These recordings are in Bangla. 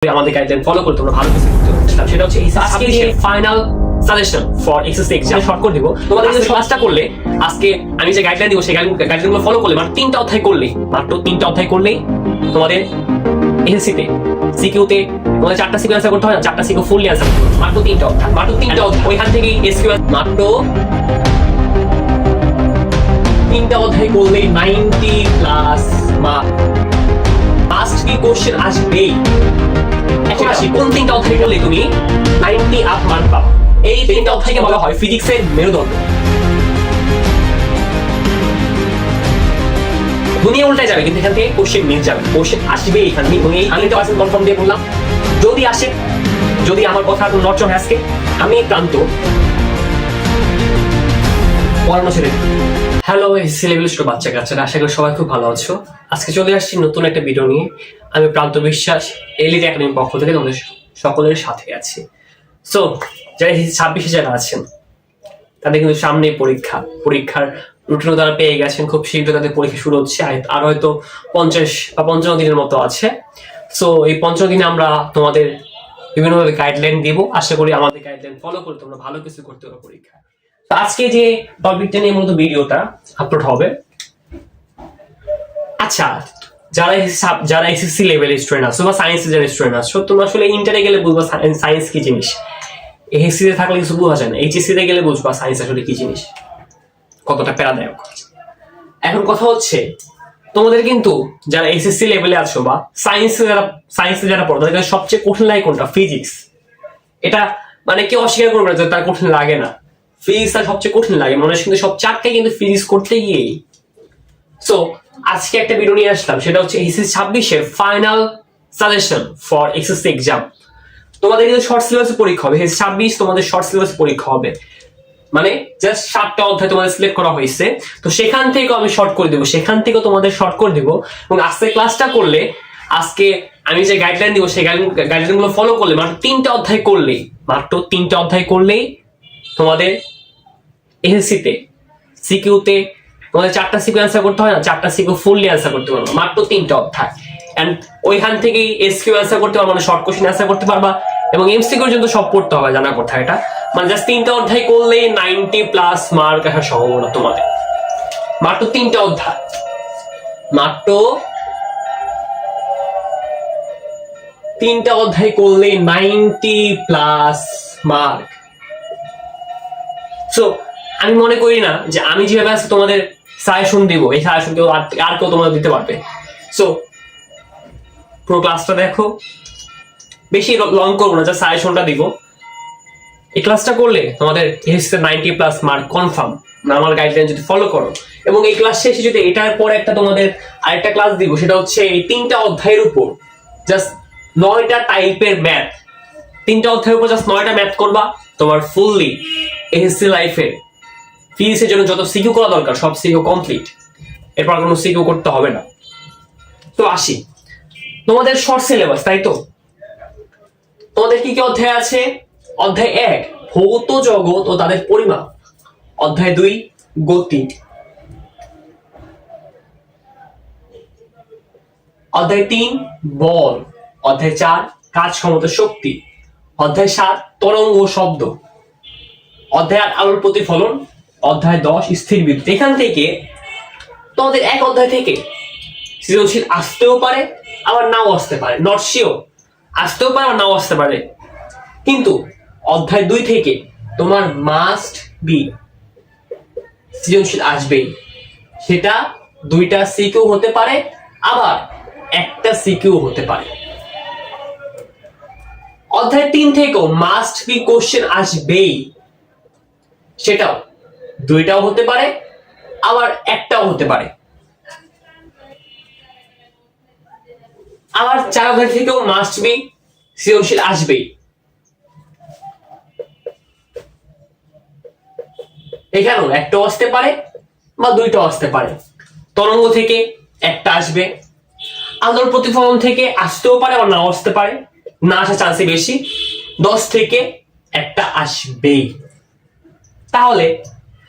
আমাদের গাইডলাইন ফলো করে তোমরা ভালো কিছু করতে পারছো। সেটা হচ্ছে আজকে যে final suggestion for exercise exam short করে দিব। তোমাদের যদি ক্লাসটা করলে আজকে আমি যে গাইডলাইন দিব সেই গাইডলাইনগুলো ফলো করলে মাত্র 3টা অধ্যায় করলেই তোমাদের এসএসসিতে সিকিউতে তোমাদের 4টা সিকিউ অ্যান্সার করতে হয় না, 4টা সিকিউ ফুললি অ্যান্সার করতে হয় মাত্র 3টা অধ্যায় ওইখান থেকেই এসকিউ মাত্র 3টা অধ্যায় করলেই 90 plus mark must be question আসবেই। এখন আসি কোন 3টা অধ্যায় করলে তুমি 90 আপ মার্ক পাবে। এই 3টা অধ্যায়কে বলা হয় ফিজিক্সের মেরুদণ্ড। দুনিয়া উল্টায় যাবে কিন্তু এখান থেকে কোশ্চেন মিল যাবে, কোশ্চেন আসবেই এখান থেকে। এই 100% কনফার্ম দিয়ে বললাম, যদি আসে, যদি আমার কথা নড়চড় আজকে আমি ক্লান্ত পড়ানো ছেড়ে। হ্যালো সিলেবাস বাচ্চা কাচ্চারা, আশা করি সবাই খুব ভালো আছো। আজকে চলে আসছি নতুন একটা ভিডিও নিয়ে। আমি প্রান্ত বিশ্বাস, এলিট একাডেমির পক্ষ থেকে তোমাদের সকলের সাথে আছি। সো যারা 26-এ যারা আছেন তাদের কিন্তু সামনে পরীক্ষার রুটিনও তারা পেয়ে গেছেন। খুব শীঘ্রই তাদের পরীক্ষা শুরু হচ্ছে, আর হয়তো 50 বা 55 দিনের মতো আছে। সো এই 55 দিনে আমরা তোমাদের বিভিন্নভাবে গাইডলাইন দিব। আশা করি আমাদের গাইডলাইন ফলো করে তোমরা ভালো কিছু করতে পারো পরীক্ষায়। তো আজকে যে টপিকটা নিয়ে মূলত ভিডিওটা আপলোড হবে, আচ্ছা যারা এসএসসি লেভেল স্টুডেন্ট আছো বা সায়েন্সের যারা স্টুডেন্ট আছো, তোমরা আসলে ইন্টারে গেলে বুঝবা সায়েন্স কি জিনিস। এসএসসি তে থাকলে কিছু বোঝা যায় না, এইচএসসি তে গেলে বুঝবা সায়েন্স আসলে কি জিনিস, কতটা প্যারাদায়ক। এখন কথা হচ্ছে তোমাদের কিন্তু যারা এসএসসি লেভেলে আছো বা সায়েন্সে যারা পড়ো তাদের সবচেয়ে কঠিন লাগে কোনটা? ফিজিক্স। এটা মানে কেউ অস্বীকার করবে না যে তার কঠিন লাগে না। ফিজিক্সটা সবচেয়ে কঠিন লাগে, মনে হয় কিন্তু সব চারটে কিন্তু ফিজিক্স করতে গিয়েই। সো আজকে একটা ভিডিও নিয়ে আসলাম, সেটা হচ্ছে এসএসসি 26-এর final suggestion for exercise exam. তোমাদের কিন্তু শর্ট সিলেবাসে পরীক্ষা হবে। এসএসসি 26 তোমাদের শর্ট সিলেবাসে পরীক্ষা হবে, মানে জাস্ট 7টা অধ্যায় তোমাদের সিলেক্ট করা হয়েছে। তো সেখান থেকে আমি শর্ট করে দেবো, সেখান থেকে তোমাদের শর্ট করে দেবো। এবং আজকে ক্লাসটা করলে, আজকে আমি যে গাইডলাইন দিব সেই গাইডলাইনগুলো ফলো করলে মাত্র 3টা অধ্যায় করলেই তোমাদের এসএসসিতে সিকিউতে তোমাদের 4টা সিকিউ অ্যান্সার করতে হয় না, 4টা সিকিউ ফুললি অ্যান্সার করতে পারবা মাত্র 3টা অধ্যায়। এন্ড ওইখান থেকেই এসকিউ অ্যান্সার করতে পারবা, মানে শর্ট কোশ্চেন অ্যান্সার করতে পারবা। এবং এমসিকিউ পর্যন্ত সব পড়তে হবে, জানা কথা এটা। মানে জাস্ট 3টা অধ্যায় করলেই 90 প্লাস মার্ক আসার সম্ভাবনা তোমাদের। মাত্র 3টা অধ্যায়, মাত্র 3টা অধ্যায় করলেই 90 প্লাস মার্ক। সো আমি মনে করি না যে আমি যেভাবে আজকে তোমাদের সাজেশন দিব, এই সাজেশন কেউ আর কেউ তোমাদের দিতে পারবে। সো পুরো ক্লাসটা দেখো, বেশি লং করবো না, যা সাজেশনটা দিব। এই ক্লাসটা করলে তোমাদের এসএসসি 90 প্লাস মার্ক কনফার্ম, আমার গাইডলাইন যদি ফলো করো। এবং এই ক্লাস শেষে যদি এটার পর একটা তোমাদের আরেকটা ক্লাস দিব, সেটা হচ্ছে এই 3টা অধ্যায়ের উপর জাস্ট 9টা টাইপের ম্যাথ। 3টা অধ্যায়ের উপর জাস্ট 9টা ম্যাথ করবা, তোমার ফুললি এসএসসি লাইফে ফিজিক্সের জন্য যত সিকিউ করা দরকার সব সিকিউ কমপ্লিট। এরপর কোনো সিকিউ করতে হবে না। তো আসি তোমাদের শর্ট সিলেবাস, তাই তো তোমাদের কি কি অধ্যায় আছে? অধ্যায় 1 ভৌত জগৎ ও তাদের পরিমাপ, অধ্যায় 2 গতি, অধ্যায় 3 বল, অধ্যায় 4 কাজ ক্ষমতা শক্তি, অধ্যায় 7 তরঙ্গ ও শব্দ, অধ্যায় 8 আলোর প্রতিফলন, অধ্যায় 10 স্থির বিদ্যুৎ। এখান থেকে তোমাদের এক অধ্যায় থেকে সৃজনশীল আসতেও পারে আবার নাও আসতে পারে, নট শিওর, আসতেও পারে আবার নাও আসতে পারে। কিন্তু অধ্যায় 2 থেকে তোমার মাস্ট বি সৃজনশীল আসবেই। সেটা 2টা সিকিউ হতে পারে, আবার একটা সিকিউ হতে পারে। অধ্যায় 3 থেকেও মাস্ট বি কোশ্চেন আসবেই, সেটাও 2টাও হতে পারে আবার একটাও হতে পারে। আবার 4 অধ্যায় থেকেও মাস্ট বি সৃজনশীল আসবেই। এখানেও একটাও আসতে পারে বা 2টাও আসতে পারে। তরঙ্গ থেকে একটা আসবে, আলোর প্রতিফলন থেকে আসতেও পারে আবার নাও আসতে পারে, না আসার চান্সই বেশি। 10 থেকে একটা আসবেই। তাহলে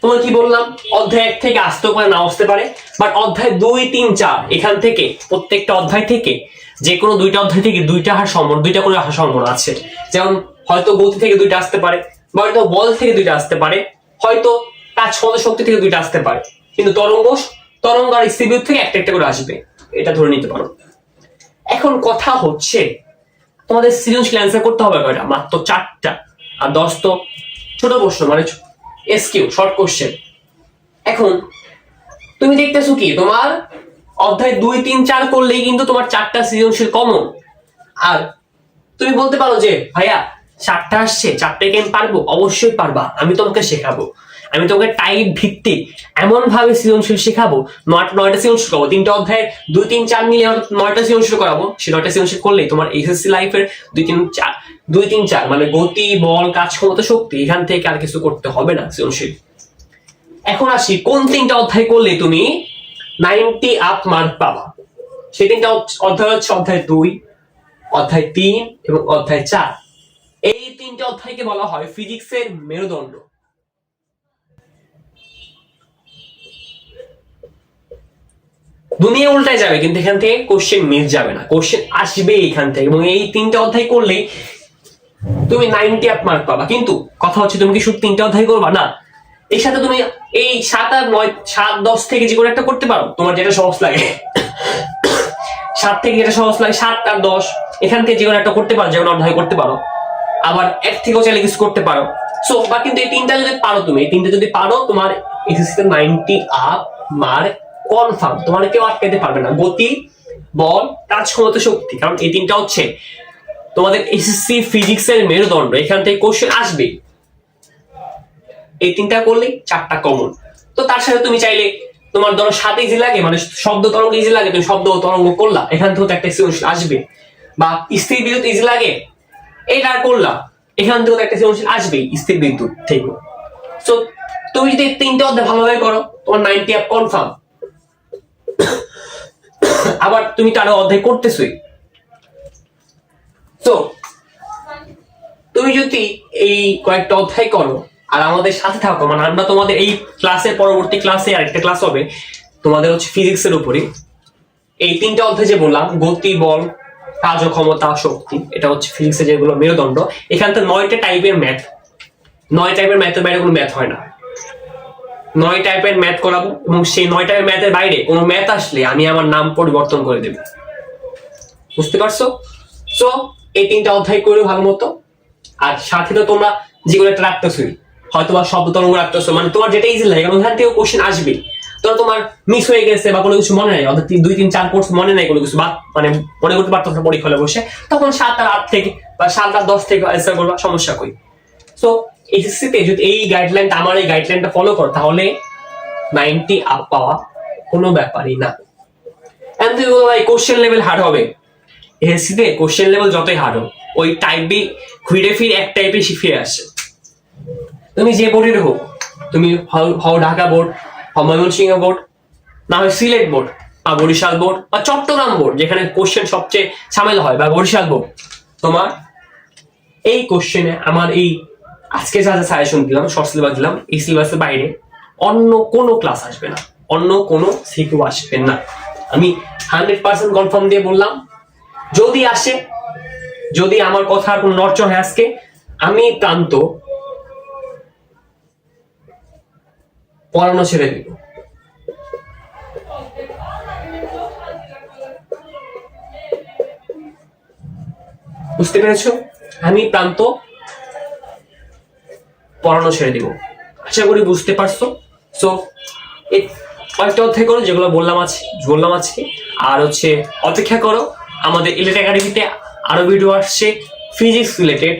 তোমার কি বললাম, অধ্যায় 1 থেকে আসতেও পারে নাও আসতে পারে, বাট অধ্যায় 2, 3, 4 এখান থেকে প্রত্যেকটা অধ্যায় থেকে যে কোনো দুইটা অধ্যায় থেকে দুইটা করে আসার সম্ভাবনা আছে। যেমন হয়তো গতি থেকে দুইটা আসতে পারে, বা হয়তো বল থেকে দুইটা আসতে পারে, হয়তো তার ক্ষমতা শক্তি থেকে দুইটা আসতে পারে, কিন্তু তরঙ্গ আর স্থির থেকে একটা একটা করে আসবে, এটা ধরে নিতে পারো। এখন কথা হচ্ছে তোমাদের সৃজনশীল অ্যান্সার করতে হবে কয়টা? মাত্র 4টা, আর 10 তো ছোট প্রশ্ন, মানে এসকিউ, শর্ট কোশ্চেন। এখন তুমি দেখতেছো কি তোমার অধ্যায় 2, 3, 4 করলেই কিন্তু তোমার 4টা সৃজনশীল কমন। আর তুমি বলতে পারো যে ভাইয়া 4টা আসছে, 4টাকে আমি পারবো? অবশ্যই পারবা, আমি তোমাকে শেখাবো। আমি তোমাকে টাইপ ভিত্তিক এমন ভাবে সৃজনশীল শেখাবো, 9টা সৃজনশীল করাবো। 3টা অধ্যায় 2, 3, 4 মিলে 9টা সৃজনশীল করাবো। সেই 9টা সৃজনশীল করলেই তোমার এসএসসি লাইফের 2, 3, 4 মানে গতি, বল, কাজ, ক্ষমতা, শক্তি, এখান থেকে আর কিছু করতে হবে না সৃজনশীল। এখন আসি কোন 3টা অধ্যায় করলে তুমি 90 আপ মার্ক পাবা। সেই 3টা অধ্যায় হচ্ছে অধ্যায় 2, অধ্যায় 3 এবং অধ্যায় 4। এই 3টে অধ্যায়কে বলা হয় ফিজিক্সের মেরুদণ্ড। দুনিয়া উল্টায় যাবে, কিন্তু এখান থেকে কোশ্চেন মিস যাবে না, কোশ্চেন আসবে এখান থেকে। এবং এই 3টে অধ্যায় করলেই তুমি 90 আপ মার্ক পাবা। কিন্তু কথা হচ্ছে তুমি কি শুধু 3টে অধ্যায় করবা না, এর সাথে তুমি এই 7 আর 9, 7, 10 থেকে যে কোনো একটা করতে পারো, তোমার যেটা সহজ লাগে। 7 থেকে যেটা সহজ লাগে, 7 আর 10 এখান থেকে যে কোনো একটা করতে পারো, যে কোনো অধ্যায় করতে পারো। আবার এক থেকেও চাইলে কিছু করতে পারো। সো বা কিন্তু এই 3টা যদি পারো, তুমি এই 3টা যদি পারো, তোমার এসএসসিতে 90 আপ মার্ক কনফার্ম। তোমার কেউ আটকাতে পারবে না। গতি, বল, কাজ, ক্ষমতা, শক্তি, কারণ এই 3টা হচ্ছে তোমাদের এসএসসি ফিজিক্সের মেরুদণ্ড। এখান থেকে কোশ্চেন আসবে। এই 3টা করলেই 4টা কমন। তো তার সাথে তুমি চাইলে, তোমার ধরো 7 ইজি লাগে, মানে শব্দ তরঙ্গ ইজি লাগে, তুমি শব্দ তরঙ্গ করলা, এখান থেকে একটা সৃজনশীল আসবে। বা স্থির বিদ্যুৎ ইজি লাগে, এটা করলা, এখান থেকে একটা সৃজনশীল আসবেই স্থির বিদ্যুৎ থেকে। সো তুমি যদি 3টে অধ্যায় ভালোভাবে করো, তোমার 90 আপ কনফার্ম। আবার তুমি তো আরো অধ্যায় করতেছই। তো তুমি যদি এই কয়েকটা অধ্যায় করো আর আমাদের সাথে থাকো, মানে আমরা তোমাদের এই ক্লাসের পরবর্তী ক্লাসে আরেকটা ক্লাস হবে তোমাদের হচ্ছে ফিজিক্সের উপরে। এই 3টা অধ্যায় যে বললাম, গতি, বল, কাজ ও ক্ষমতা, শক্তি, এটা হচ্ছে ফিজিক্সের যেগুলো মেরুদণ্ড। এখান থেকে 9টা টাইপের ম্যাথ, 9 টাইপের ম্যাথের বাইরে কোনো ম্যাথ হয় না। 9 টাইপের ম্যাথ করাবো, এবং সেই 9 টাইপের ম্যাথের বাইরে কোনো ম্যাথ আসলে আমি আমার নাম পরিবর্তন করে দেব। বুঝতে পারছো? সো এই 3টা অধ্যায় করে ভালো মতো। আর সাথে তো তোমরা যেগুলো একটা রাখতেছই, হয়তো বা শব্দ তরঙ্গ রাখতেছো, মানে তোমার যেটা ইজি লাগে, ওখান থেকে কোশ্চেন আসবে। তো তোমার মিস হয়ে গেছে বা কোনো কিছু মনে নাই, অর্থাৎ 2, 3, 4 কোর্স মনে নাই কোনো কিছু, বা মানে মনে করতে পারতো না পরীক্ষা হলে বসে, তখন 7 আর 8 থেকে বা 7 আর 10 থেকে অ্যান্সার করবা, সমস্যা কই। সো এসএসসিতে যদি এই গাইডলাইনটা, আমার এই গাইডলাইনটা ফলো করো, তাহলে 90 আপ পাওয়া কোনো ব্যাপারই না। এন্ড তুই বলো ভাই কোশ্চেন লেভেল হার্ড হবে। এসএসসিতে কোশ্চেন লেভেল যতই হার্ড হোক, ওই টাইপ বি ঘুরে ফিরে এক টাইপে ফিরে আসে। তুমি যে বোর্ডের হোক, তুমি হও ঢাকা বোর্ড, হও ময়মনসিংহ বোর্ড, না হয় সিলেট বোর্ড, বা বরিশাল বোর্ড, বা চট্টগ্রাম বোর্ড যেখানে কোশ্চেন সবচেয়ে ঝামেলা হয়, বা বরিশাল বোর্ড, তোমার এই কোশ্চেনে আমার এই আজকে যা যা সাজেশন দিলাম, শর্ট সিলেবাস দিলাম, এই সিলেবাসের বাইরে অন্য কোনো ক্লাস আসবে না, অন্য কোনো সিকিউ আসবে না। আমি 100% কনফার্ম দিয়ে বললাম। যদি আসে, যদি আমার কথার কোনো নড়চড় হয় আজকে, আমি প্রান্ত পড়ানো ছেড়ে দিব। বুঝতে পেরেছো? আমি প্রান্ত পড়ানো ছেড়ে দিব। আশা করি বুঝতে পারছো। সো এই কয়েকটা অধ্যায় করো যেগুলো বললাম আজকে। আর হচ্ছে অপেক্ষা করো, আমাদের ইলেট একাডেমিতে আরো ভিডিও আসছে ফিজিক্স রিলেটেড।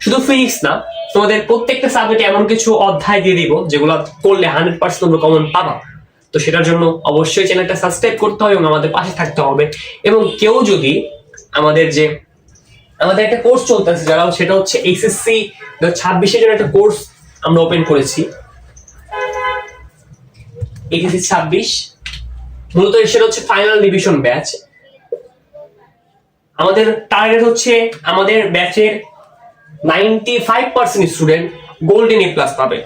শুধু ফিজিক্স না, তোমাদের প্রত্যেকটা সাবজেক্টে এমন কিছু অধ্যায় দিয়ে দিব যেগুলো করলে 100% তোমরা কমন পাবা। তো সেটার জন্য অবশ্যই চ্যানেলটা সাবস্ক্রাইব করতে হবে এবং আমাদের পাশে থাকতে হবে। এবং কেউ যদি আমাদের একটা কোর্স চলতেছে যারা, সেটা হচ্ছে এইচএসসি 26 এর জন্য একটা কোর্স আমরা ওপেন করেছি, এইচএসসি 26। মূলত সেটা হচ্ছে ফাইনাল রিভিশন ব্যাচ। আমাদের টার্গেট হচ্ছে আমাদের ব্যাচের 95% স্টুডেন্ট গোল্ডেন এ প্লাস পাবে,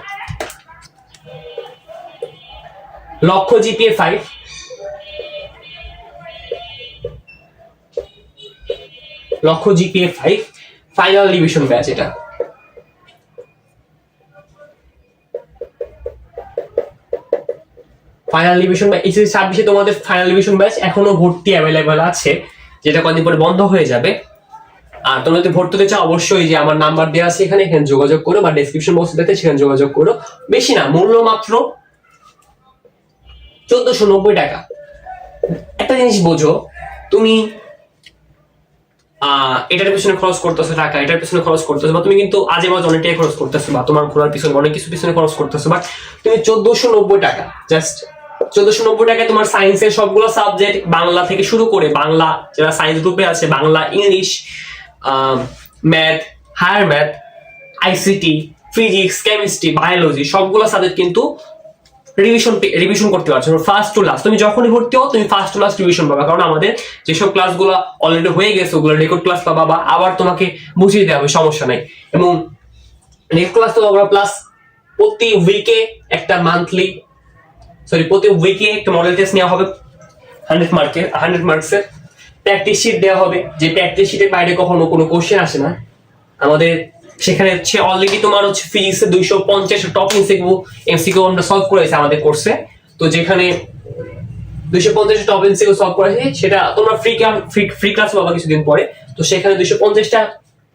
লক্ষ্য জিপিএ 5। লক্ষ্য জিপিএ 5 ফাইনাল রিভিশন ব্যাচ। এটা ফাইনাল রিভিশন ব্যাচ এইচএসসি 26-এ তোমাদের ফাইনাল রিভিশন ব্যাচ এখনো ভর্তি অ্যাভেলেবেল আছে, যেটা কদিন পরে বন্ধ হয়ে যাবে। আর তোমরা যদি ভর্তি হতে চাও অবশ্যই যে আমার নাম্বার দেওয়া আছে এখানে যোগাযোগ করো, বা ডেসক্রিপশন বক্সে দেখতে সেখানে যোগাযোগ করো। বেশি না, মূল্য মাত্র 1490 টাকা। একটা জিনিস বোঝো, তুমি এটার পিছনে খরচ করতেছো টাকা, এটার পিছনে খরচ করতেছো, বা তুমি কিন্তু আজে বাজে অনেক টাকা খরচ করতেছো, বা তোমার ঘোরার পিছনে অনেক কিছু পিছনে খরচ করতেছো, বাট তুমি 1490 টাকা, জাস্ট 1490 টাকায় তোমার সায়েন্সের সবগুলো সাবজেক্ট বাংলা থেকে শুরু করে, বাংলা যারা সায়েন্স গ্রুপে আছে, Bangla, English, math, higher math, ICT, physics, chemistry, biology সবগুলো সাবজেক্ট কিন্তু রিভিশন করতে পারছো ফার্স্ট টু লাস্ট। তুমি যখনই ভর্তি হও তুমি ফার্স্ট টু লাস্ট রিভিশন পাবা, কারণ আমাদের যেসব ক্লাসগুলো অলরেডি হয়ে গেছে ওগুলো রেকর্ড ক্লাস পাবা, বা আবার তোমাকে বুঝিয়ে দেওয়া হবে, সমস্যা নাই। এবং রেকর্ড ক্লাস তো পাবা, প্লাস প্রতি উইকে একটা প্রতি উইকে একটা মডেল টেস্ট নেওয়া হবে 100 মার্কসের। প্র্যাকটিস শিট দেওয়া হবে, যে প্র্যাকটিস শিটের বাইরে কখনো কোনো কোশ্চেন আসে না আমাদের। সেখানে হচ্ছে অলরেডি তোমার হচ্ছে ফিজিক্সের 250 টপ এমসিকিউ আমরা সলভ করেছি আমাদের কোর্সে। তো যেখানে 250 টপ এমসিকিউ সলভ করেছি সেটা তোমরা ফ্রি ক্লাস পাবা কিছুদিন পরে। তো সেখানে 250টা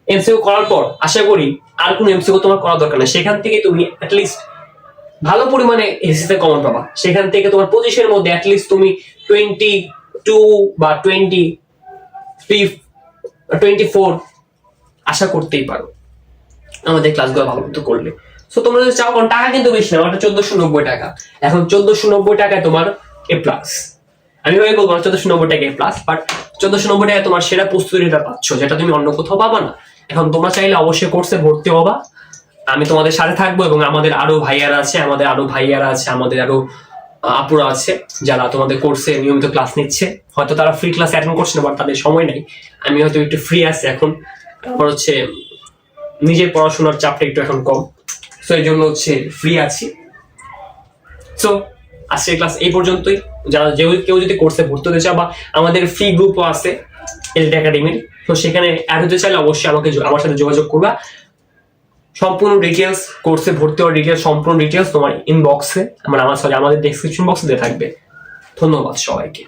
এমসিকিউ করার পর আশা করি আর কোনো এমসিকিউ তোমার করা দরকার নেই। সেখান থেকে তুমি অ্যাটলিস্ট ভালো পরিমাণে এসএসসিতে কমন পাবা। সেখান থেকে তোমার 25-এর মধ্যে অ্যাটলিস্ট তুমি 22 বা 24 আশা করতেই পারো আমাদের ক্লাসগুলো ভালো মতো করলে। সো তোমরা যদি চাও, কারণ টাকা কিন্তু বেশি না, ওটা 1490 টাকা। এখন 1490 টাকায় তোমার এ প্লাস, আমি ওই বলবো 1490 টাকা এ প্লাস, বাট 1490 টাকায় তোমার সেরা প্রস্তুতিটা পাচ্ছ, যেটা তুমি অন্য কোথাও পাবা না। এখন তোমরা চাইলে অবশ্যই কোর্সে ভর্তি হবা, আমি তোমাদের সাথে থাকবো, এবং আমাদের আরো ভাইয়ারা আছে, আমাদের আরো আপুরা আছে যারা তোমাদের কোর্সে নিয়মিত ক্লাস নিচ্ছে। হয়তো তারা ফ্রি ক্লাস অ্যাটেন্ড করছে না, বাট তাদের সময় নেই। আমি হয়তো একটু ফ্রি আছি এখন, আমার হচ্ছে নিজের পড়াশোনার চাপটা একটু এখন কম, সো এই জন্য হচ্ছে ফ্রি আছি। সো আজকের ক্লাস এই পর্যন্তই। যারা কেউ যদি কোর্সে ভর্তি হতে চাও, বা আমাদের ফ্রি গ্রুপও আছে এলিট একাডেমির, তো সেখানে অ্যাড হতে চাইলে অবশ্যই আমার সাথে যোগাযোগ করবা। সম্পূর্ণ ডিটেলস, কোর্সে ভর্তি হওয়ার ডিটেলস, সম্পূর্ণ ডিটেলস তোমার ইনবক্সে আমাদের ডেসক্রিপশন বক্সে দিয়ে থাকবে। ধন্যবাদ সবাইকে।